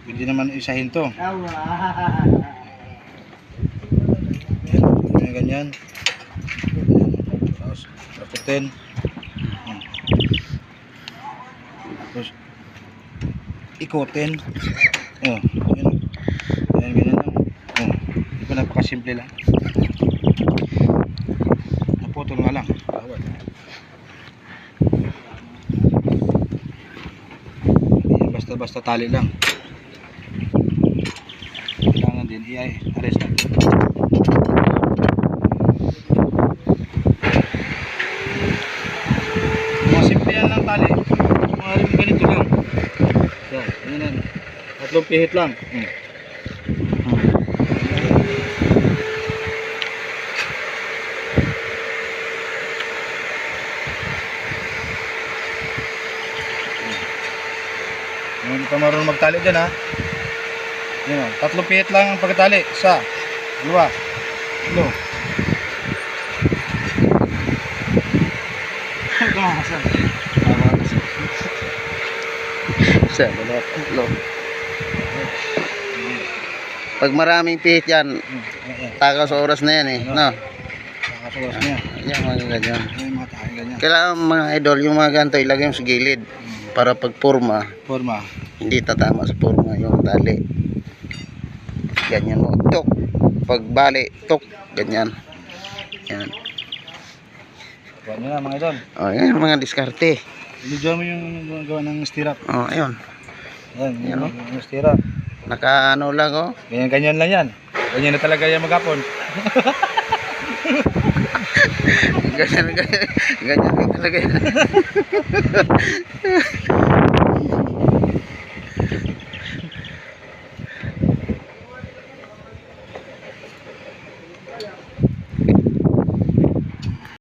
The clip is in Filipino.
Pwede naman isahin to. Tama. Ganyan, ganyan. Tapos, taputin. Tapos, ikutin. Oh, yan. Ganyan, ganyan lang. Oh, di ba napakasimple lang. Naputol nga lang. Bawal. Yan, basta-basta tali lang. Kailangan din i-arrest natin. Mga simple yan lang tali. Mga rin ganito lang. Yan, ganyan lang. Tatlong pihit lang. Hindi pa marunong magtali dyan ha. Yan o, tatlong pihit lang ang pagkatali. Isa, dalawa, tatlo. Isa, dalawa, tatlo. Pag maraming pihit yan, takaw sa oras na yan eh. No? Nakasulas niya. Yan mga ganyan. Yan mga tayo ganyan. Kailangan mga idol, yung mga ganito ilagay mo sa gilid. Para pag forma, Forma. hindi tatama sa forma yung tali. Ganyan mo, tok. Pag bali, tok. Ganyan. Yan. Kuha nyo na mga idol. O, yan yung mga diskarte. Ilidyo mo yung gawa ng stirrup. O, ayun. Yan, Yan, o. yung stirrup. Naka ano lang, o. Ganyan-ganyan lang yan. Ganyan na talaga yan maghapon. Ganyan, ganyan. Ganyan talaga yan.